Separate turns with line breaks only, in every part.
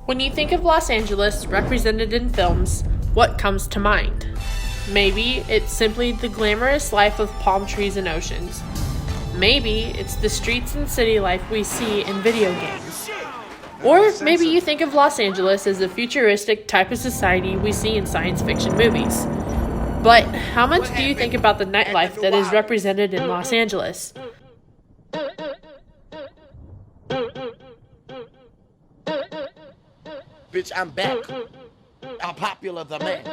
When you think of Los Angeles represented in films, what comes to mind? Maybe it's simply the glamorous life of palm trees and oceans. Maybe it's the streets and city life we see in video games. Or maybe you think of Los Angeles as a futuristic type of society we see in science fiction movies. But how much do you think about the nightlife that is represented in Los Angeles?
Bitch, I'm back. I'm popular the man.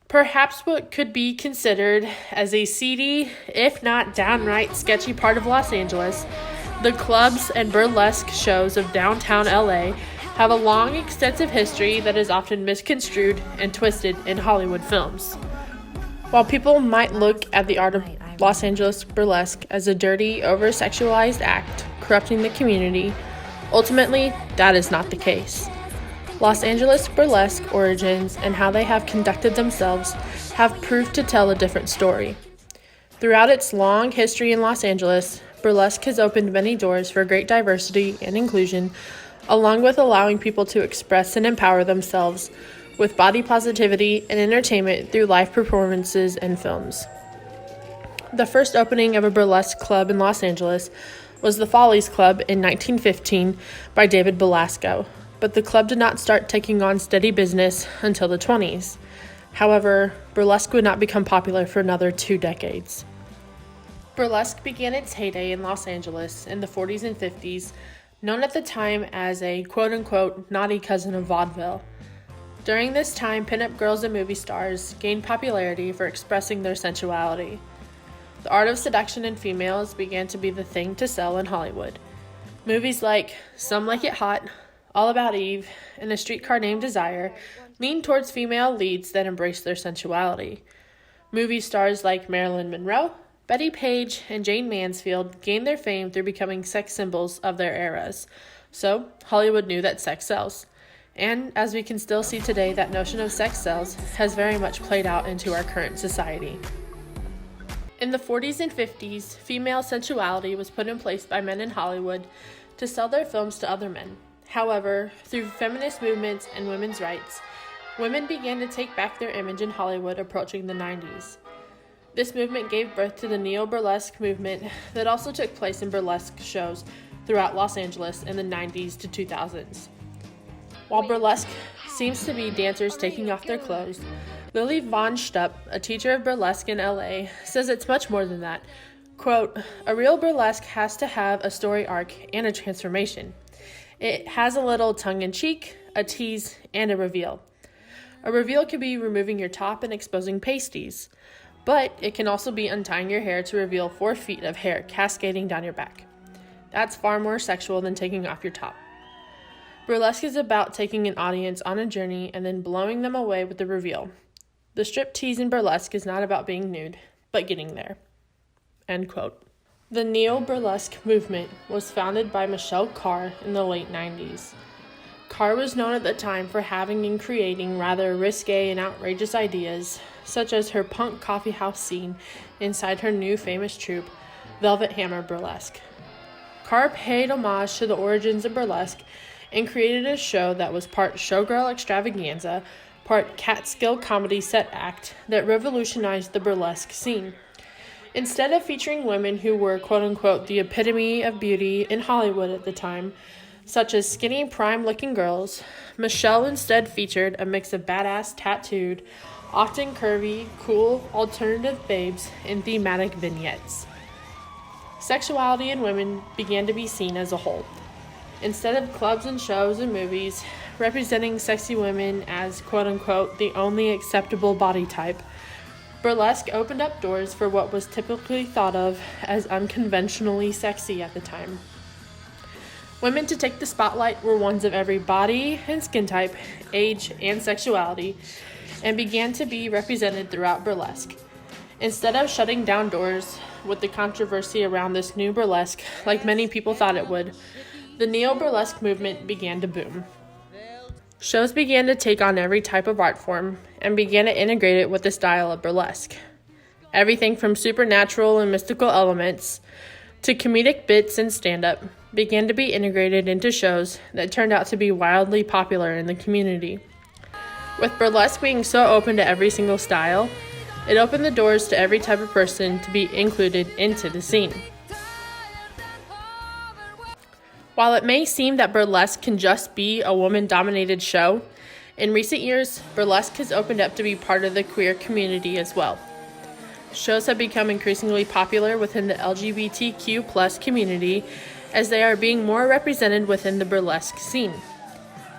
Perhaps what could be considered as a seedy, if not downright sketchy part of Los Angeles, the clubs and burlesque shows of downtown LA have a long, extensive history that is often misconstrued and twisted in Hollywood films. While people might look at the art of Los Angeles burlesque as a dirty, over-sexualized act corrupting the community, ultimately, that is not the case. Los Angeles burlesque origins and how they have conducted themselves have proved to tell a different story. Throughout its long history in Los Angeles, burlesque has opened many doors for great diversity and inclusion, along with allowing people to express and empower themselves with body positivity and entertainment through live performances and films. The first opening of a burlesque club in Los Angeles was the Follies Club in 1915 by David Belasco, but the club did not start taking on steady business until the 20s. However, burlesque would not become popular for another 2 decades. Burlesque began its heyday in Los Angeles in the 40s and 50s, known at the time as a quote-unquote naughty cousin of vaudeville. During this time, pinup girls and movie stars gained popularity for expressing their sensuality. The art of seduction in females began to be the thing to sell in Hollywood. Movies like Some Like It Hot, All About Eve, and A Streetcar Named Desire leaned towards female leads that embraced their sensuality. Movie stars like Marilyn Monroe, Betty Page, and Jane Mansfield gained their fame through becoming sex symbols of their eras. So, Hollywood knew that sex sells. And as we can still see today, that notion of sex sells has very much played out into our current society. In the 40s and 50s, female sensuality was put in place by men in Hollywood to sell their films to other men. However, through feminist movements and women's rights, women began to take back their image in Hollywood approaching the 90s. This movement gave birth to the neo-burlesque movement that also took place in burlesque shows throughout Los Angeles in the 90s to 2000s. While burlesque seems to be dancers taking off their clothes, Lily Von Stupp, a teacher of burlesque in LA, says it's much more than that. Quote, "A real burlesque has to have a story arc and a transformation. It has a little tongue-in-cheek, a tease, and a reveal. A reveal could be removing your top and exposing pasties, but it can also be untying your hair to reveal 4 feet of hair cascading down your back. That's far more sexual than taking off your top. Burlesque is about taking an audience on a journey and then blowing them away with the reveal. The striptease in burlesque is not about being nude, but getting there." End quote. The neo-burlesque movement was founded by Michelle Carr in the late 90s. Carr was known at the time for having and creating rather risque and outrageous ideas, such as her punk coffeehouse scene inside her new famous troupe, Velvet Hammer Burlesque. Carr paid homage to the origins of burlesque and created a show that was part showgirl extravaganza, part Catskill comedy set act that revolutionized the burlesque scene. Instead of featuring women who were quote-unquote the epitome of beauty in Hollywood at the time, such as skinny, prime-looking girls, Michelle instead featured a mix of badass, tattooed, often curvy, cool, alternative babes in thematic vignettes. Sexuality in women began to be seen as a whole. Instead of clubs and shows and movies representing sexy women as quote-unquote the only acceptable body type, burlesque opened up doors for what was typically thought of as unconventionally sexy at the time. Women to take the spotlight were ones of every body and skin type, age, and sexuality, and began to be represented throughout burlesque. Instead of shutting down doors with the controversy around this new burlesque like many people thought it would, the neo-burlesque movement began to boom. Shows began to take on every type of art form and began to integrate it with the style of burlesque. Everything from supernatural and mystical elements to comedic bits and stand-up began to be integrated into shows that turned out to be wildly popular in the community. With burlesque being so open to every single style, it opened the doors to every type of person to be included into the scene. While it may seem that burlesque can just be a woman-dominated show, in recent years, burlesque has opened up to be part of the queer community as well. Shows have become increasingly popular within the LGBTQ+ community as they are being more represented within the burlesque scene.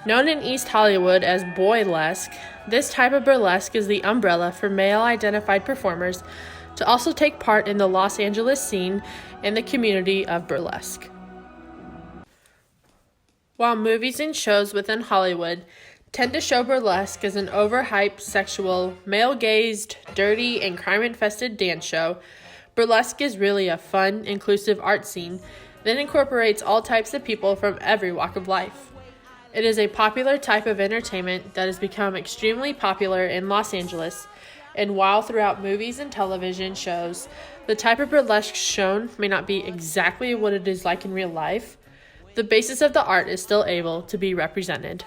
Known in East Hollywood as boylesque, this type of burlesque is the umbrella for male-identified performers to also take part in the Los Angeles scene and the community of burlesque. While movies and shows within Hollywood tend to show burlesque as an overhyped, sexual, male-gazed, dirty, and crime-infested dance show, burlesque is really a fun, inclusive art scene that incorporates all types of people from every walk of life. It is a popular type of entertainment that has become extremely popular in Los Angeles, and while throughout movies and television shows, the type of burlesque shown may not be exactly what it is like in real life, the basis of the art is still able to be represented.